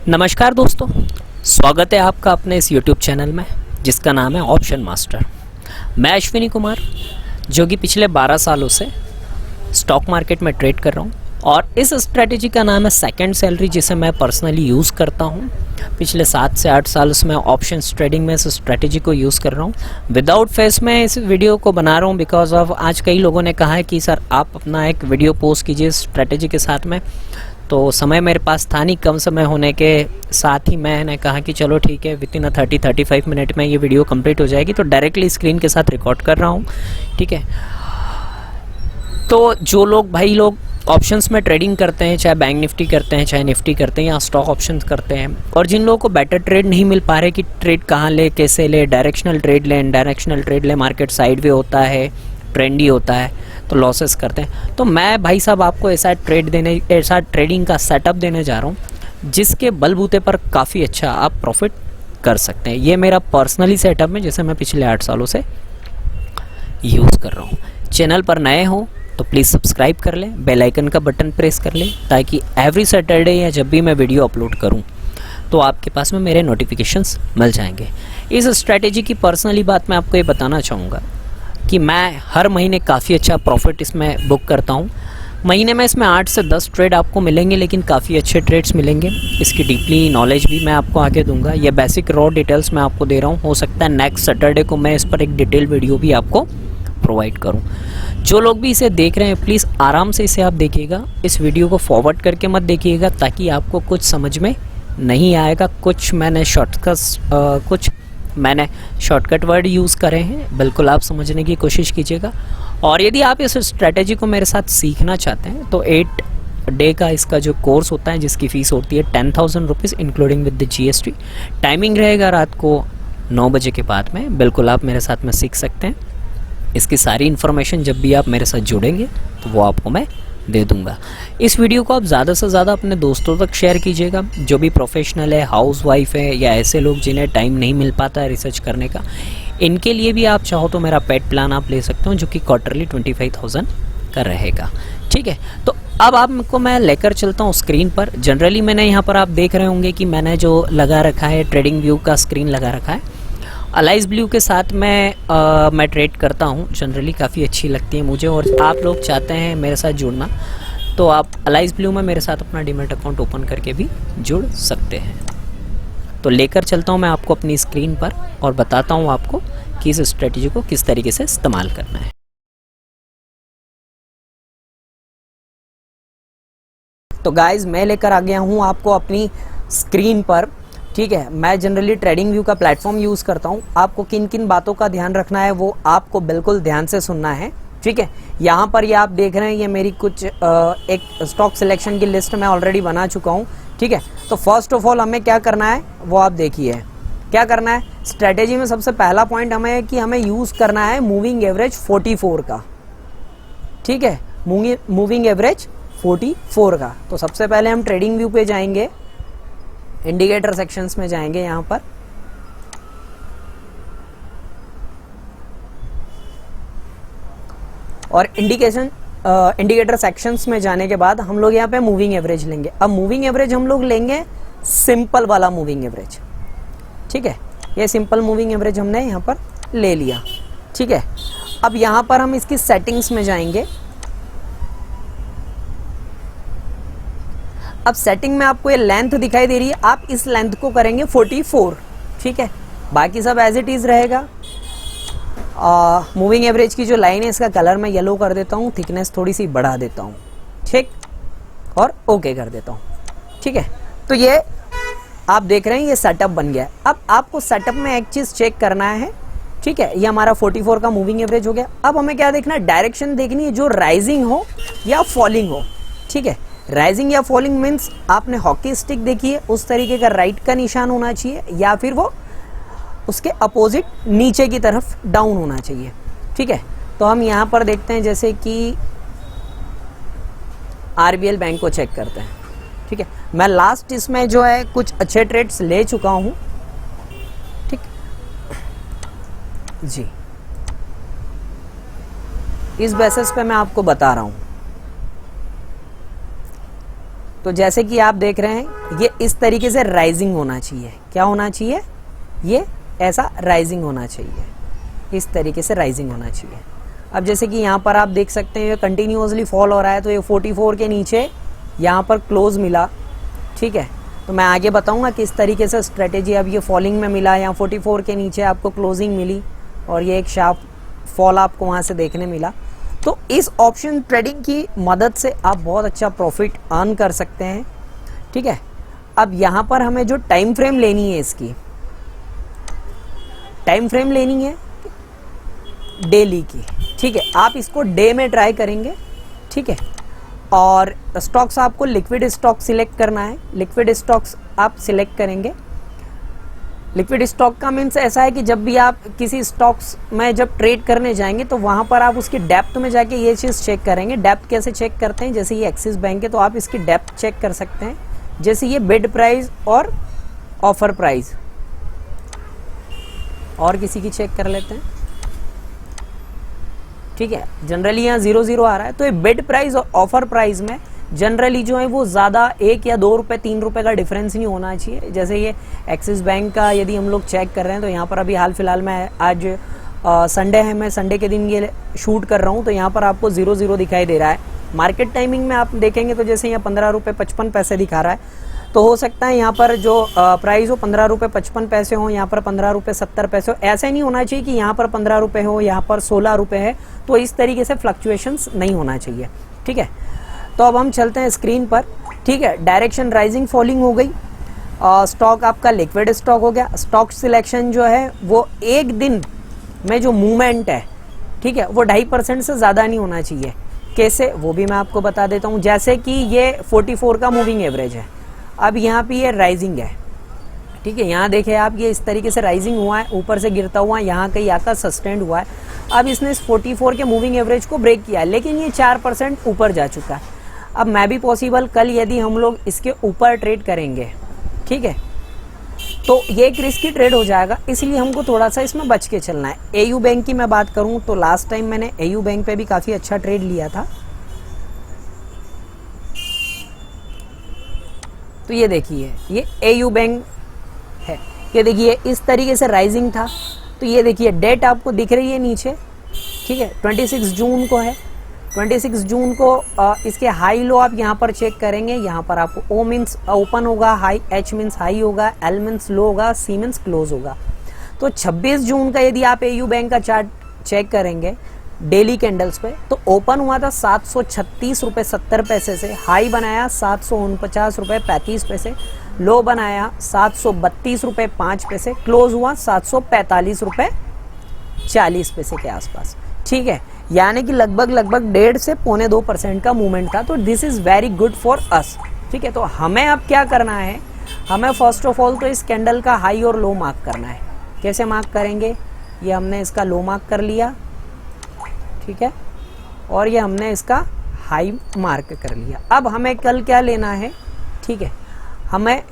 नमस्कार दोस्तों, स्वागत है आपका अपने इस YouTube चैनल में जिसका नाम है ऑप्शन मास्टर। मैं अश्विनी कुमार जो कि पिछले 12 सालों से स्टॉक मार्केट में ट्रेड कर रहा हूँ और इस स्ट्रेटेजी का नाम है सेकंड सैलरी, जिसे मैं पर्सनली यूज़ करता हूँ। पिछले 7 से 8 साल से मैं ऑप्शंस ट्रेडिंग में इस स्ट्रेटेजी को यूज़ कर रहा हूँ। विदाउट फेस मैं इस वीडियो को बना रहा हूँ बिकॉज ऑफ आज कई लोगों ने कहा है कि सर आप अपना एक वीडियो पोस्ट कीजिए स्ट्रेटेजी के साथ में, तो समय मेरे पास था नहीं, कम समय होने के साथ ही मैंने कहा कि चलो ठीक है, विद इन 30-35 मिनट में ये वीडियो कंप्लीट हो जाएगी, तो डायरेक्टली स्क्रीन के साथ रिकॉर्ड कर रहा हूँ। ठीक है, तो जो लोग भाई लोग ऑप्शंस में ट्रेडिंग करते हैं, चाहे बैंक निफ्टी करते हैं, चाहे निफ्टी करते हैं या स्टॉक ऑप्शंस करते हैं, और जिन लोगों को बेटर ट्रेड नहीं मिल पा रहे कि ट्रेड कहाँ ले, कैसे ले, डायरेक्शनल ट्रेड ले, इनडायरेक्शनल ट्रेड ले, मार्केट साइडवे होता है, ट्रेंडी होता है तो लॉसेस करते हैं, तो मैं भाई साहब आपको ऐसा ट्रेडिंग का सेटअप देने जा रहा हूँ जिसके बलबूते पर काफ़ी अच्छा आप प्रॉफिट कर सकते हैं। ये मेरा पर्सनली सेटअप है जिसे मैं पिछले 8 सालों से यूज़ कर रहा हूँ। चैनल पर नए हो तो प्लीज़ सब्सक्राइब कर लें, बेल आइकन का बटन प्रेस कर लें ताकि एवरी सैटरडे या जब भी मैं वीडियो अपलोड करूँ तो आपके पास में मेरे नोटिफिकेशंस मिल जाएंगे। इस स्ट्रैटेजी की पर्सनली बात मैं आपको ये बताना चाहूँगा कि मैं हर महीने काफ़ी अच्छा प्रॉफिट इसमें बुक करता हूँ। महीने में इसमें 8 से 10 ट्रेड आपको मिलेंगे, लेकिन काफ़ी अच्छे ट्रेड्स मिलेंगे। इसकी डीपली नॉलेज भी मैं आपको आगे दूंगा। ये बेसिक रॉ डिटेल्स मैं आपको दे रहा हूँ, हो सकता है नेक्स्ट सैटरडे को मैं इस पर एक डिटेल वीडियो भी आपको प्रोवाइड करूँ। जो लोग भी इसे देख रहे हैं प्लीज़ आराम से इसे आप देखिएगा, इस वीडियो को फॉरवर्ड करके मत देखिएगा ताकि आपको कुछ समझ में नहीं आएगा। कुछ मैंने शॉर्टकट वर्ड यूज़ करे हैं, बिल्कुल आप समझने की कोशिश कीजिएगा। और यदि आप इस स्ट्रेटेजी को मेरे साथ सीखना चाहते हैं तो 8 डे का इसका जो कोर्स होता है जिसकी फ़ीस होती है 10,000 rupees including with the GST। Timing रहेगा रात को 9 बजे के बाद में, बिल्कुल आप मेरे साथ में सीख सकते हैं। इसकी सारी इन्फॉर्मेशन जब भी आप मेरे साथ जुड़ेंगे तो वो आपको मैं दे दूंगा। इस वीडियो को आप ज़्यादा से ज़्यादा अपने दोस्तों तक शेयर कीजिएगा, जो भी प्रोफेशनल है, हाउस वाइफ है या ऐसे लोग जिन्हें टाइम नहीं मिल पाता है रिसर्च करने का। इनके लिए भी आप चाहो तो मेरा पेड प्लान आप ले सकते हो जो कि क्वार्टरली 25,000 का रहेगा। ठीक है, तो अब आपको मैं लेकर चलता हूँ स्क्रीन पर। जनरली मैंने यहाँ पर आप देख रहे होंगे कि मैंने जो लगा रखा है ट्रेडिंग व्यू का स्क्रीन लगा रखा है। अलाइज ब्लू के साथ मैं ट्रेड करता हूँ, जनरली काफ़ी अच्छी लगती है मुझे, और आप लोग चाहते हैं मेरे साथ जुड़ना तो आप अलाइज ब्लू में मेरे साथ अपना डीमैट अकाउंट ओपन करके भी जुड़ सकते हैं। तो लेकर चलता हूँ मैं आपको अपनी स्क्रीन पर और बताता हूँ आपको कि इस स्ट्रेटजी को किस तरीके से इस्तेमाल करना है। तो गाइज मैं लेकर आ गया हूँ आपको अपनी स्क्रीन पर। ठीक है, मैं जनरली ट्रेडिंग व्यू का प्लेटफॉर्म यूज़ करता हूँ। आपको किन किन बातों का ध्यान रखना है वो आपको बिल्कुल ध्यान से सुनना है। ठीक है, यहाँ पर ये आप देख रहे हैं, ये मेरी कुछ एक स्टॉक सिलेक्शन की लिस्ट मैं ऑलरेडी बना चुका हूँ। ठीक है, तो फर्स्ट ऑफ ऑल हमें क्या करना है वो आप देखिए। क्या करना है, स्ट्रेटेजी में सबसे पहला पॉइंट हमें है कि हमें यूज़ करना है मूविंग एवरेज 44 का। ठीक है, मूविंग एवरेज 44 का। तो सबसे पहले हम ट्रेडिंग व्यू पे जाएंगे, इंडिकेटर सेक्शंस में जाएंगे यहाँ पर, और इंडिकेटर सेक्शंस में जाने के बाद हम लोग यहाँ पे मूविंग एवरेज लेंगे। अब मूविंग एवरेज हम लोग लेंगे सिंपल वाला मूविंग एवरेज। ठीक है, ये सिंपल मूविंग एवरेज हमने यहाँ पर ले लिया। ठीक है, अब यहाँ पर हम इसकी सेटिंग्स में जाएंगे। अब सेटिंग में आपको ये लेंथ दिखाई दे रही है, आप इस लेंथ को करेंगे 44। ठीक है, बाकी सब एज इट इज रहेगा। मूविंग एवरेज की जो लाइन है इसका कलर मैं येलो कर देता हूँ, थिकनेस थोड़ी सी बढ़ा देता हूँ। ठीक, और ओके कर देता हूँ। ठीक है, तो ये आप देख रहे हैं ये सेटअप बन गया है। अब आपको सेटअप में एक चीज चेक करना है। ठीक है, ये हमारा 44 का मूविंग एवरेज हो गया। अब हमें क्या देखना है, डायरेक्शन देखनी है, जो राइजिंग हो या फॉलिंग हो। ठीक है, राइजिंग या फॉलिंग मीन्स आपने हॉकी स्टिक देखी है उस तरीके का राइट का निशान होना चाहिए, या फिर वो उसके अपोजिट नीचे की तरफ डाउन होना चाहिए। ठीक है, तो हम यहाँ पर देखते हैं जैसे कि RBL बैंक को चेक करते हैं। ठीक है, मैं लास्ट इसमें जो है कुछ अच्छे ट्रेड्स ले चुका हूँ। ठीक जी, इस बेसिस पे मैं आपको बता रहा हूँ। तो जैसे कि आप देख रहे हैं ये इस तरीके से राइजिंग होना चाहिए। क्या होना चाहिए? ये ऐसा राइजिंग होना चाहिए, इस तरीके से राइजिंग होना चाहिए। अब जैसे कि यहाँ पर आप देख सकते हैं ये कंटिन्यूसली फॉल हो रहा है, तो ये 44 के नीचे यहाँ पर क्लोज मिला, ठीक है। तो मैं आगे बताऊंगा किस तरीके से स्ट्रेटेजी। अब ये फॉलिंग में मिला, यहाँ 44 के नीचे आपको क्लोजिंग मिली और ये एक शार्प फॉल आपको वहाँ से देखने मिला। तो इस ऑप्शन ट्रेडिंग की मदद से आप बहुत अच्छा प्रॉफिट अर्न कर सकते हैं, ठीक है। अब यहाँ पर हमें जो टाइम फ्रेम लेनी है, इसकी टाइम फ्रेम लेनी है डेली की, ठीक है। आप इसको डे में ट्राई करेंगे, ठीक है। और स्टॉक्स आपको लिक्विड स्टॉक सिलेक्ट करना है। लिक्विड स्टॉक्स आप सिलेक्ट करेंगे। लिक्विड स्टॉक का मीन्स ऐसा है कि जब भी आप किसी स्टॉक्स में जब ट्रेड करने जाएंगे तो वहाँ पर आप उसकी डेप्थ में जाके ये चीज़ चेक करेंगे। डेप्थ कैसे चेक करते हैं? जैसे ये एक्सिस बैंक है तो आप इसकी डेप्थ चेक कर सकते हैं। जैसे ये बिड प्राइस और ऑफर प्राइस, और किसी की चेक कर लेते हैं, ठीक है। जनरली यहाँ 0 आ रहा है, तो ये बिड प्राइस और ऑफर प्राइस में जनरली जो है वो ज़्यादा 1 या 2 रुपये 3 रुपये का डिफरेंस नहीं होना चाहिए। जैसे ये एक्सिस बैंक का यदि हम लोग चेक कर रहे हैं तो यहाँ पर अभी हाल फिलहाल में आज संडे है, मैं संडे के दिन ये शूट कर रहा हूँ, तो यहाँ पर आपको 0 दिखाई दे रहा है। मार्केट टाइमिंग में आप देखेंगे तो जैसे यहाँ 15 रुपये 55 पैसे दिखा रहा है, तो हो सकता है यहाँ पर जो प्राइस हो 15 रुपये 55 पैसे हो, यहाँ पर 15 रुपये 70 पैसे हो। ऐसा नहीं होना चाहिए कि यहाँ पर 15 रुपये हो, यहाँ पर 16 रुपये है, तो इस तरीके से फ्लक्चुएशंस नहीं होना चाहिए, ठीक है। तो अब हम चलते हैं स्क्रीन पर, ठीक है। डायरेक्शन राइजिंग फॉलिंग हो गई, स्टॉक आपका लिक्विड स्टॉक हो गया। स्टॉक सिलेक्शन जो है वो एक दिन में जो मूवमेंट है, ठीक है, वो 2.5% से ज़्यादा नहीं होना चाहिए। कैसे, वो भी मैं आपको बता देता हूँ। जैसे कि ये 44 का मूविंग एवरेज है, अब यहाँ पे ये राइजिंग है, ठीक है। यहाँ देखे आप, ये इस तरीके से राइजिंग हुआ है, ऊपर से गिरता हुआ यहाँ कहीं आकर सस्टेंड हुआ है। अब इसने इस 44 के मूविंग एवरेज को ब्रेक किया है, लेकिन ये 4% ऊपर जा चुका है। अब मैं भी पॉसिबल कल यदि हम लोग इसके ऊपर ट्रेड करेंगे, ठीक है, तो ये एक रिस्की ट्रेड हो जाएगा, इसलिए हमको थोड़ा सा इसमें बच के चलना है। एयू बैंक की मैं बात करूं तो लास्ट टाइम मैंने एयू बैंक पे भी काफ़ी अच्छा ट्रेड लिया था। तो ये देखिए, ये एयू बैंक है, ये देखिए इस तरीके से राइजिंग था। तो ये देखिए डेट आपको दिख रही है नीचे, ठीक है, 26 जून को है। 26 जून को इसके हाई लो आप यहाँ पर चेक करेंगे। यहाँ पर आपको ओ मीन्स ओपन होगा, हाई, एच मीन्स हाई होगा, एल मीन्स लो होगा, सी मीन्स क्लोज होगा। तो 26 जून का यदि आप एयू बैंक का चार्ट चेक करेंगे डेली कैंडल्स पे, तो ओपन हुआ था 736 रुपये 70 पैसे से, हाई बनाया 749 रुपये 35 पैसे, लो बनाया 732 रुपये 5 पैसे, क्लोज हुआ 745 रुपये 40 पैसे के आसपास, ठीक है। यानी कि लगभग 1.5 से 1.25% का मूवमेंट था। तो this is very good for us, ठीक है। तो हमें अब क्या करना है, हमें फर्स्ट ऑफ ऑल तो इस कैंडल का हाई और लो मार्क करना है। कैसे मार्क करेंगे? ये हमने इसका लो मार्क कर लिया, ठीक है, और ये हमने इसका हाई मार्क कर लिया। अब हमें कल क्या लेना है, ठीक है, हमें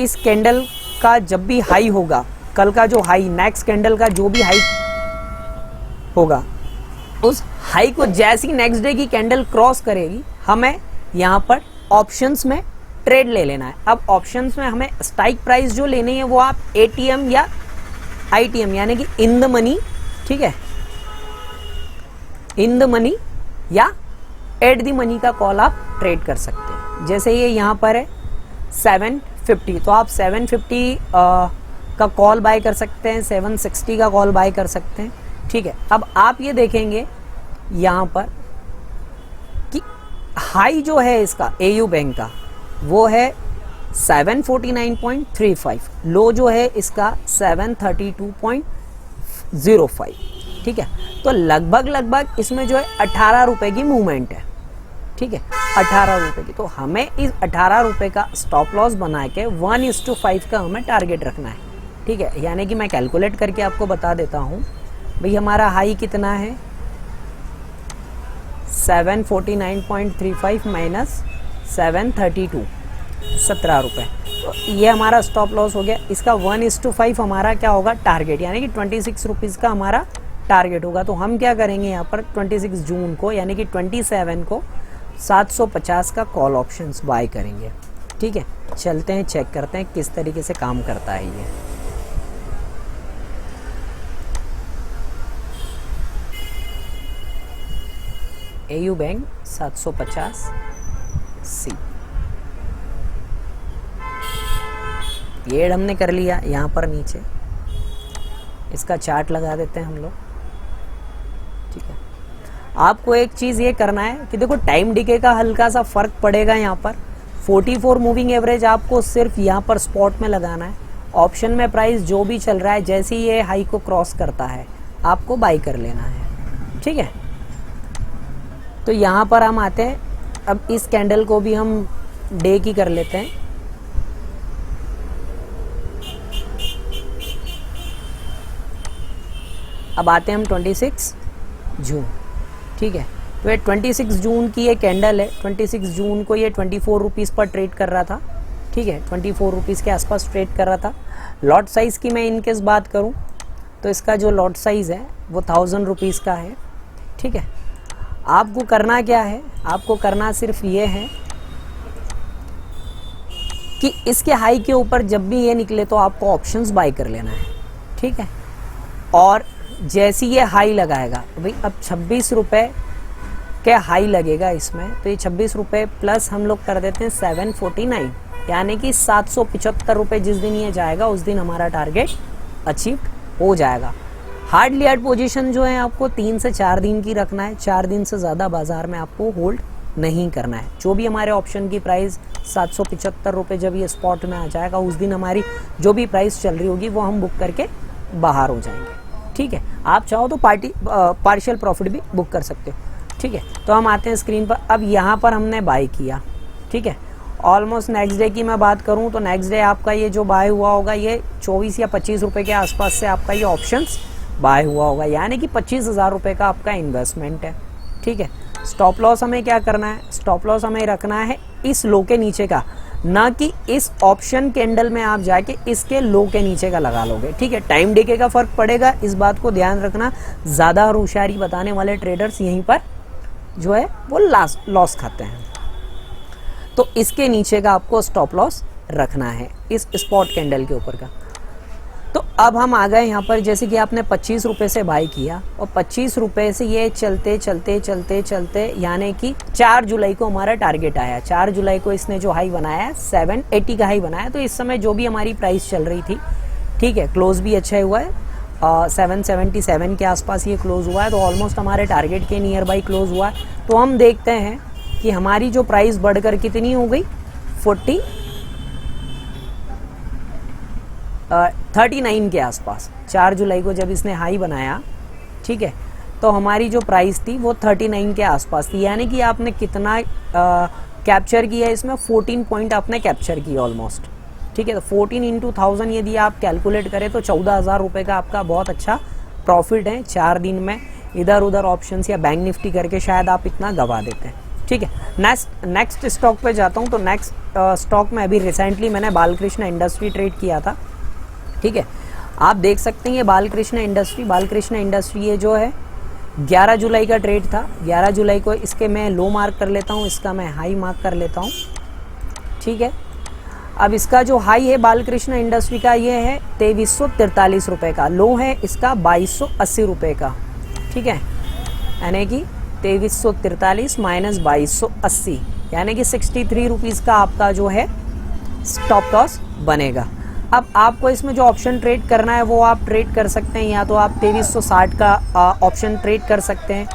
इस कैंडल का जब भी हाई होगा, कल का जो हाई, नेक्स्ट कैंडल का जो भी हाई होगा, उस हाई को जैसी नेक्स्ट डे की कैंडल क्रॉस करेगी, हमें यहाँ पर ऑप्शंस में ट्रेड ले लेना है। अब ऑप्शंस में हमें स्ट्राइक प्राइस जो लेनी है वो आप एटीएम या आईटीएम यानी कि इन द मनी, ठीक है, इन द मनी या एट द मनी का कॉल आप ट्रेड कर सकते हैं। जैसे ये यहाँ पर है 750, तो आप 750 का कॉल बाय कर सकते हैं, 760 का कॉल बाय कर सकते हैं, ठीक है। अब आप ये देखेंगे यहाँ पर कि हाई जो है इसका एयू बैंक का वो है 749.35, लो जो है इसका 732.05, ठीक है। तो लगभग इसमें जो है 18 रुपये की मूवमेंट है, ठीक है, 18 रुपये की। तो हमें इस 18 रुपये का स्टॉप लॉस बना के 1:5 का हमें टारगेट रखना है, ठीक है। यानी कि मैं कैलकुलेट करके आपको बता देता हूँ भाई, हमारा हाई कितना है 749.35 माइनस 732, 17 रुपये। तो ये हमारा स्टॉप लॉस हो गया। इसका 1:5 हमारा क्या होगा, टारगेट, यानी कि 26 रुपीज़ का हमारा टारगेट होगा। तो हम क्या करेंगे यहाँ पर 26 जून को यानी कि 27 को 750 का कॉल ऑप्शंस बाय करेंगे। ठीक है, चलते हैं चेक करते हैं किस तरीके से काम करता है ये। एयू बैंक 750 सी, ये ऐड हमने कर लिया। यहाँ पर नीचे इसका चार्ट लगा देते हैं हम लोग। ठीक है, आपको एक चीज़ ये करना है कि देखो टाइम डिके का हल्का सा फर्क पड़ेगा। यहाँ पर 44 मूविंग एवरेज आपको सिर्फ यहाँ पर स्पॉट में लगाना है। ऑप्शन में प्राइस जो भी चल रहा है, जैसे ही ये हाई को क्रॉस करता है आपको बाई कर लेना है। ठीक है, तो यहाँ पर हम आते हैं। अब इस कैंडल को भी हम डे की कर लेते हैं। अब आते हैं हम 26 जून। ठीक है, तो ये 26 जून की ये कैंडल है। 26 जून को ये 24 रुपीज़ पर ट्रेड कर रहा था। ठीक है, 24 रुपीज़ के आसपास ट्रेड कर रहा था। लॉट साइज़ की मैं इनकेस बात करूं तो इसका जो लॉट साइज़ है वो 1000 रुपीज़ का है। ठीक है, आपको करना क्या है, आपको करना सिर्फ ये है कि इसके हाई के ऊपर जब भी ये निकले तो आपको ऑप्शंस बाय कर लेना है। ठीक है, और जैसी ये हाई लगाएगा भाई, अब 26 रुपये के हाई लगेगा इसमें, तो ये 26 रुपये प्लस हम लोग कर देते हैं 749, यानी कि 775 रुपये जिस दिन ये जाएगा उस दिन हमारा टारगेट अचीव हो जाएगा। हार्डली हार्ड पोजीशन जो है आपको 3 से 4 दिन की रखना है। 4 दिन से ज़्यादा बाजार में आपको होल्ड नहीं करना है। जो भी हमारे ऑप्शन की प्राइस 775 रुपये जब ये स्पॉट में आ जाएगा उस दिन हमारी जो भी प्राइस चल रही होगी वो हम बुक करके बाहर हो जाएंगे। ठीक है, आप चाहो तो पार्शियल प्रॉफिट भी बुक कर सकते हो। ठीक है, तो हम आते हैं स्क्रीन पर। अब यहाँ पर हमने बाय किया। ठीक है, ऑलमोस्ट नेक्स्ट डे की मैं बात करूँ तो नेक्स्ट डे आपका ये जो बाय हुआ होगा ये 24 या 25 रुपये के आसपास से आपका ये ऑप्शंस बाय हुआ होगा, यानी कि 25,000 रुपये का आपका इन्वेस्टमेंट है। ठीक है, स्टॉप लॉस हमें क्या करना है, स्टॉप लॉस हमें रखना है इस लो के नीचे का, ना कि इस ऑप्शन कैंडल में आप जाके इसके लो के नीचे का लगा लोगे। ठीक है, टाइम डिके का फर्क पड़ेगा, इस बात को ध्यान रखना। ज़्यादा होशियारी बताने वाले ट्रेडर्स यहीं पर जो है वो लॉस खाते हैं। तो इसके नीचे का आपको स्टॉप लॉस रखना है, इस स्पॉट कैंडल के ऊपर का। तो अब हम आ गए यहाँ पर, जैसे कि आपने 25 रुपये से बाई किया और 25 रुपये से ये चलते चलते चलते चलते यानी कि 4 जुलाई को हमारा टारगेट आया। 4 जुलाई को इसने जो हाई बनाया है 780 का हाई बनाया। तो इस समय जो भी हमारी प्राइस चल रही थी, ठीक है, क्लोज भी अच्छा हुआ है, 777 के आसपास ये क्लोज हुआ है। तो ऑलमोस्ट हमारे टारगेट के नियर बाई क्लोज हुआ है। तो हम देखते हैं कि हमारी जो प्राइस बढ़कर कितनी हो गई, 39 के आसपास। 4 जुलाई को जब इसने हाई बनाया, ठीक है, तो हमारी जो प्राइस थी वो 39 के आसपास थी, यानी कि आपने कितना कैप्चर किया इसमें, 14 पॉइंट आपने कैप्चर किया ऑलमोस्ट। ठीक है, तो 14 इंटू 1000 यदि आप कैलकुलेट करें तो 14,000 रुपये का आपका बहुत अच्छा प्रॉफिट है 4 दिन में। इधर उधर ऑप्शंस या बैंक निफ्टी करके शायद आप इतना गवा देते हैं। ठीक है, नेक्स्ट स्टॉक पे जाता हूँ। तो नेक्स्ट स्टॉक में अभी रिसेंटली मैंने बालकृष्ण इंडस्ट्री ट्रेड किया था। ठीक है, आप देख सकते हैं ये बालकृष्ण इंडस्ट्री ये जो है 11 जुलाई का ट्रेड था। 11 जुलाई को इसके मैं लो मार्क कर लेता हूँ, इसका मैं हाई मार्क कर लेता हूँ। ठीक है, अब इसका जो हाई है बालकृष्ण इंडस्ट्री का ये है 2343 रुपये का, लो है इसका 2280 रुपये का। ठीक है, यानी कि 2343 माइनस 2280 यानी कि 63 रुपीज़ का आपका जो है स्टॉप लॉस बनेगा। अब आपको इसमें जो ऑप्शन ट्रेड करना है वो आप ट्रेड कर सकते हैं, या तो आप 2360 का ऑप्शन ट्रेड कर सकते हैं।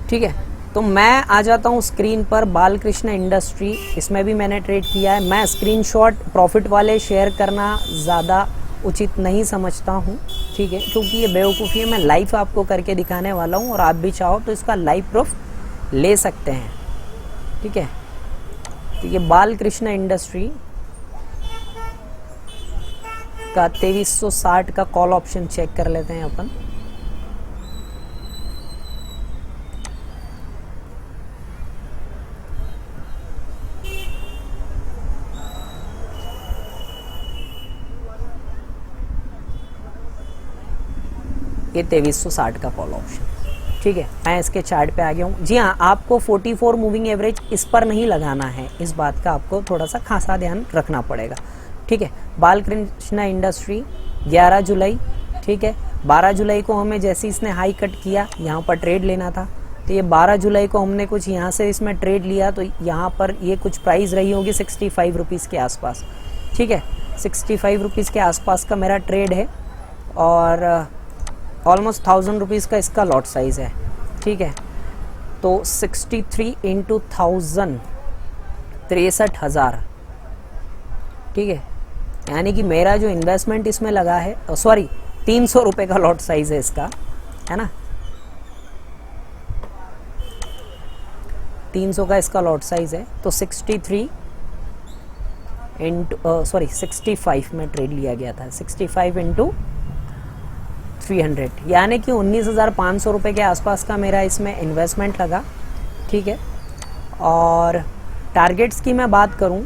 ठीक है, तो मैं आ जाता हूँ स्क्रीन पर बालकृष्ण इंडस्ट्री, इसमें भी मैंने ट्रेड किया है। मैं स्क्रीनशॉट प्रॉफिट वाले शेयर करना ज़्यादा उचित नहीं समझता हूँ, ठीक है, क्योंकि ये बेवकूफ़ी है। मैं लाइव आपको करके दिखाने वाला हूँ और आप भी चाहो तो इसका लाइव प्रूफ ले सकते हैं। ठीक है, तो ये बालकृष्ण इंडस्ट्री का 2360 का कॉल ऑप्शन चेक कर लेते हैं अपन। ये 2360 का कॉल ऑप्शन। ठीक है, मैं इसके चार्ट पे आ गया हूँ। जी हाँ, आपको 44 मूविंग एवरेज इस पर नहीं लगाना है, इस बात का आपको थोड़ा सा खासा ध्यान रखना पड़ेगा। ठीक है, बालकृष्ण इंडस्ट्री 11 जुलाई, ठीक है, 12 जुलाई को हमें जैसे इसने हाई कट किया यहाँ पर ट्रेड लेना था, तो ये 12 जुलाई को हमने कुछ यहाँ से इसमें ट्रेड लिया, तो यहाँ पर ये कुछ प्राइस रही होगी 65 रुपीज़ के आसपास। ठीक है, 65 रुपीज़ के आसपास का मेरा ट्रेड है और ऑलमोस्ट 1000 रुपीज़ का इसका लॉट साइज़ है। ठीक है, तो 63 इंटू 1000 63,000। ठीक है, यानी कि मेरा जो इन्वेस्टमेंट इसमें लगा है, सॉरी 300 रुपये का लॉट साइज़ है इसका, है ना, 300 का इसका लॉट साइज़ है। तो 63 इंटू 65 में ट्रेड लिया गया था, 65 इंटू 300, यानी कि 19,500 रुपये के आसपास का मेरा इसमें इन्वेस्टमेंट लगा। ठीक है, और टारगेट्स की मैं बात करूं,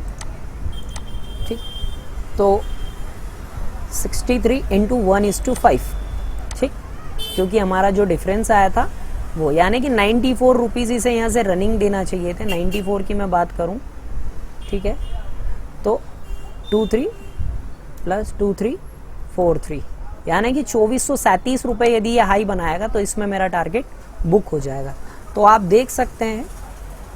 ठीक, तो 63 इंटू 1:5, ठीक, क्योंकि हमारा जो डिफरेंस आया था वो, यानी कि 94 रुपीज़ इसे यहाँ से रनिंग देना चाहिए थे, 94 की मैं बात करूं। ठीक है, तो 23 प्लस 2343, यानी कि 2437 रुपये यदि ये हाई बनाएगा तो इसमें मेरा टारगेट बुक हो जाएगा। तो आप देख सकते हैं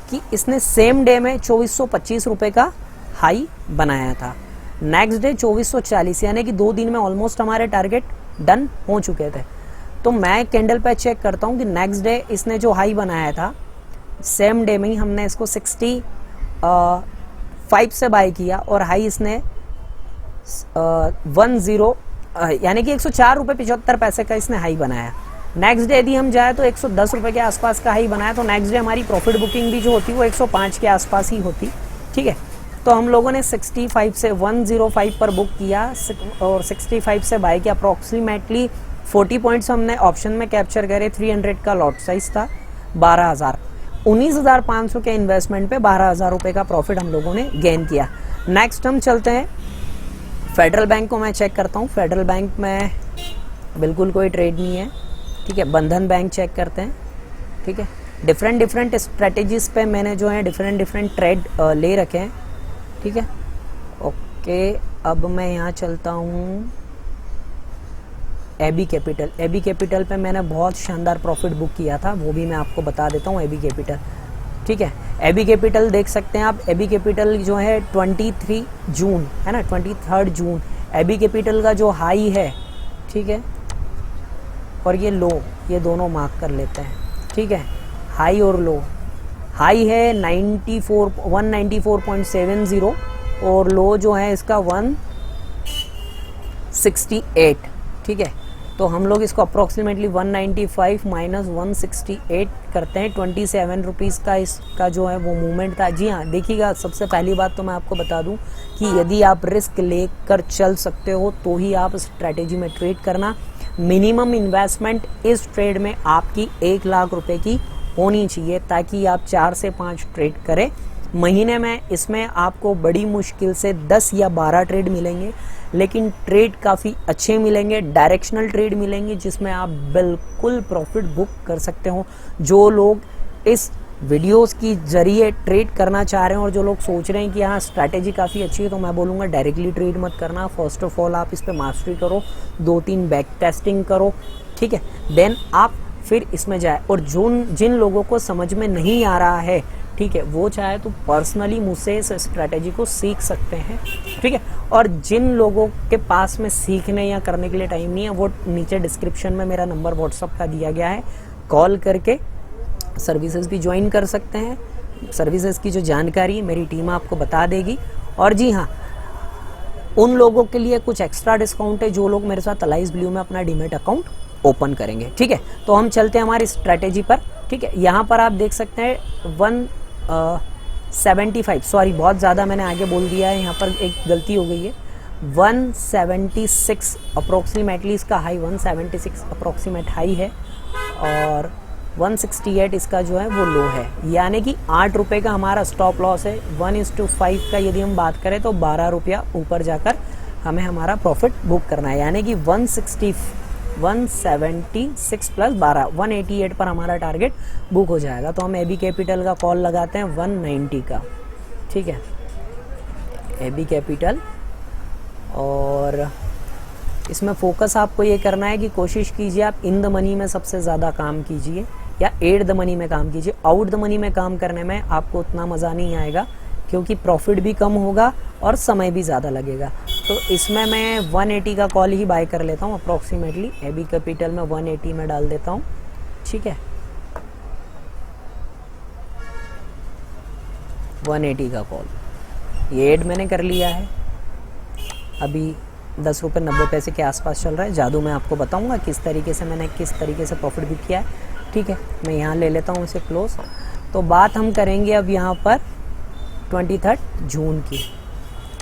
कि इसने सेम डे में 2425 रुपये का हाई बनाया था, नेक्स्ट डे 2440, यानी कि 2 दिन में ऑलमोस्ट हमारे टारगेट डन हो चुके थे। तो मैं कैंडल पे चेक करता हूँ कि नेक्स्ट डे इसने जो हाई बनाया था, सेम डे में ही हमने इसको 65 से बाय किया और हाई इसने 10 यानी कि 104 रुपये 75 पैसे का इसने हाई बनाया। नेक्स्ट डे यदि हम जाए तो 110 रुपये के आसपास का हाई बनाया, तो नेक्स्ट डे हमारी प्रॉफिट बुकिंग भी जो होती वो 105 के आसपास ही होती। ठीक है, तो हम लोगों ने 65 से 105 पर बुक किया और 65 से बाय किया। अप्रॉक्सीमेटली 40 पॉइंट्स हमने ऑप्शन में कैप्चर करे, 300 का लॉट साइज था, 12,000, 19,500 के इन्वेस्टमेंट पे 12,000 रुपये का प्रॉफिट हम लोगों ने गेन किया। नेक्स्ट हम चलते हैं फेडरल बैंक को मैं चेक करता हूँ। फेडरल बैंक में बिल्कुल कोई ट्रेड नहीं है। ठीक है, बंधन बैंक चेक करते हैं। ठीक है, डिफरेंट स्ट्रेटेजीज पे मैंने जो है डिफरेंट ट्रेड ले रखे हैं। ठीक है, ओके, अब मैं यहाँ चलता हूँ एबी कैपिटल। एबी कैपिटल पे मैंने बहुत शानदार प्रॉफिट बुक किया था, वो भी मैं आपको बता देता हूँ। एबी कैपिटल, ठीक है, एबी कैपिटल देख सकते हैं आप। एबी कैपिटल जो है 23 जून है ना, 23 जून एबी कैपिटल का जो हाई है, ठीक है, और ये लो, ये दोनों मार्क कर लेते हैं। ठीक है, हाई और लो, हाई है 194.70 और लो जो है इसका 168। ठीक है, तो हम लोग इसको अप्रॉक्सीमेटली 195 माइनस 168 करते हैं। 27 रुपीज़ का इसका जो है वो मूवमेंट था। जी हाँ, देखिएगा, सबसे पहली बात तो मैं आपको बता दूं कि यदि आप रिस्क लेकर चल सकते हो तो ही आप स्ट्रैटेजी में ट्रेड करना। मिनिमम इन्वेस्टमेंट इस ट्रेड में आपकी 1 लाख रुपए की होनी चाहिए, ताकि आप 4 से 5 ट्रेड करें महीने में। इसमें आपको बड़ी मुश्किल से 10 या 12 ट्रेड मिलेंगे, लेकिन ट्रेड काफ़ी अच्छे मिलेंगे, डायरेक्शनल ट्रेड मिलेंगे, जिसमें आप बिल्कुल प्रॉफिट बुक कर सकते हो। जो लोग इस वीडियोस की जरिए ट्रेड करना चाह रहे हैं और जो लोग सोच रहे हैं कि हाँ स्ट्रैटेजी काफ़ी अच्छी है, तो मैं बोलूँगा डायरेक्टली ट्रेड मत करना। फर्स्ट ऑफ ऑल आप इस पर मास्टरी करो, 2-3 बैक टेस्टिंग करो, ठीक है, देन आप फिर इसमें जाए। और जिन लोगों को समझ में नहीं आ रहा है, ठीक है, वो चाहे तो पर्सनली मुझसे इस स्ट्रैटेजी को सीख सकते हैं। ठीक है, और जिन लोगों के पास में सीखने या करने के लिए टाइम नहीं है, वो नीचे डिस्क्रिप्शन में मेरा नंबर व्हाट्सअप का दिया गया है, कॉल करके सर्विसेज भी ज्वाइन कर सकते हैं। सर्विसेज की जो जानकारी मेरी टीम आपको बता देगी। और जी हाँ, उन लोगों के लिए कुछ एक्स्ट्रा डिस्काउंट है जो लोग मेरे साथ अलाइज ब्लू में अपना डीमेट अकाउंट ओपन करेंगे। ठीक है, तो हम चलते हैं हमारी स्ट्रैटेजी पर। ठीक है, यहाँ पर आप देख सकते हैं 175, सॉरी बहुत ज़्यादा मैंने आगे बोल दिया है, यहाँ पर एक गलती हो गई है। 176 अप्रोक्सीमेटली इसका हाई, 176 अप्रोक्सीमेट हाई है और 168 इसका जो है वो लो है, यानी कि 8 रुपये का हमारा स्टॉप लॉस है। 1:5 का यदि हम बात करें तो 12 रुपया ऊपर जाकर हमें हमारा प्रॉफिट बुक करना है, यानी कि 176 प्लस 12 188 पर हमारा टारगेट बुक हो जाएगा। तो हम एबी कैपिटल का कॉल लगाते हैं 190 का, ठीक है, एबी कैपिटल। और इसमें फोकस आपको ये करना है कि कोशिश कीजिए आप इन द मनी में सबसे ज़्यादा काम कीजिए या एट द मनी में काम कीजिए। आउट द मनी में काम करने में आपको उतना मज़ा नहीं आएगा क्योंकि प्रॉफिट भी कम होगा और समय भी ज़्यादा लगेगा। तो इसमें मैं 180 का कॉल ही बाय कर लेता हूँ अप्रॉक्सीमेटली। एबी कैपिटल में 180 में डाल देता हूँ, ठीक है, 180 का कॉल। ये ऐड मैंने कर लिया है, अभी 10 रुपये 90 पैसे के आसपास चल रहा है। जादू मैं आपको बताऊंगा किस तरीके से मैंने किस तरीके से प्रॉफिट बुक किया है, ठीक है। मैं यहाँ ले लेता हूँ इसे क्लोज। तो बात हम करेंगे अब यहाँ पर 23 जून की।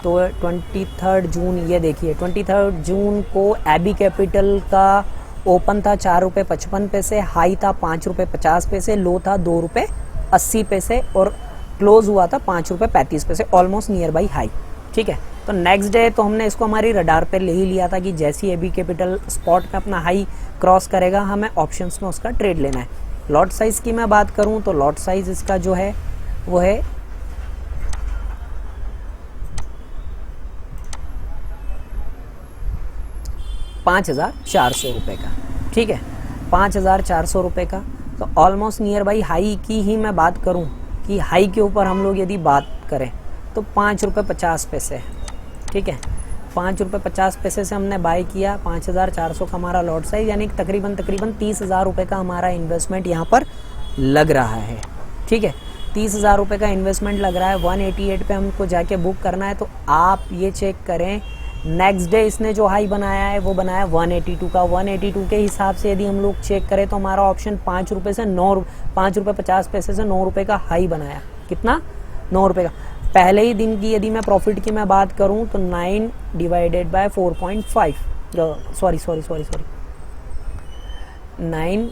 तो 23 जून, ये देखिए 23 जून को एबी कैपिटल का ओपन था 4 रुपये 55 पैसे, हाई था 5 रुपये 50 पैसे, लो था 2 रुपये 80 पैसे और क्लोज हुआ था 5 रुपये 35 पैसे, ऑलमोस्ट नियर बाई हाई, ठीक है। तो नेक्स्ट डे तो हमने इसको हमारी रडार पे ले ही लिया था कि जैसी एबी कैपिटल स्पॉट में अपना हाई क्रॉस करेगा हमें ऑप्शंस में उसका ट्रेड लेना है। लॉट साइज़ की मैं बात करूं तो लॉट साइज़ इसका जो है वो है 5,400 रुपये का, ठीक है, 5,400 रुपये का। तो ऑलमोस्ट नियर बाई हाई की ही मैं बात करूं कि हाई के ऊपर हम लोग यदि बात करें तो 5 रुपये 50 पैसे, ठीक है, 5 रुपये 50 पैसे से हमने बाय किया। 5,400 का हमारा लॉट साइज, यानी तकरीबन 30,000 रुपये का हमारा इन्वेस्टमेंट यहाँ पर लग रहा है, ठीक है। 30,000 रुपये का इन्वेस्टमेंट लग रहा है। 188 पे हमको जाके बुक करना है। तो आप ये चेक करें, नेक्स्ट डे इसने जो हाई बनाया है वो बनाया 182 का। 182 के हिसाब से यदि हम लोग चेक करें तो हमारा ऑप्शन 5 रुपये से 5 रुपये 50 पैसे से 9 रुपये का हाई बनाया। कितना? 9 रुपये का। पहले ही दिन की यदि मैं प्रॉफिट की मैं बात करूं तो 9 डिवाइडेड बाय 4.5 सॉरी 9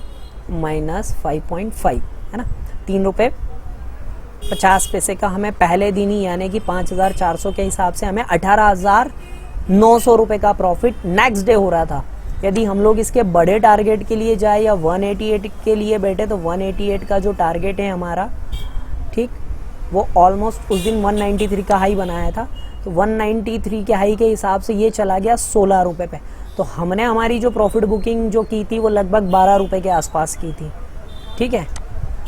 माइनस 5.5 है ना, 3 रुपये 50 पैसे का हमें पहले दिन ही, यानी कि 5,400 के हिसाब से हमें 18,900 रुपये का प्रॉफिट नेक्स्ट डे हो रहा था। यदि हम लोग इसके बड़े टारगेट के लिए जाए या 188 के लिए बैठे तो 188 का जो टारगेट है हमारा, ठीक, वो ऑलमोस्ट उस दिन 193 का हाई बनाया था। तो 193 के हाई के हिसाब से ये चला गया 16 रुपये पे। तो हमने हमारी जो प्रॉफिट बुकिंग जो की थी वो लगभग 12 रुपये के आसपास की थी, ठीक है,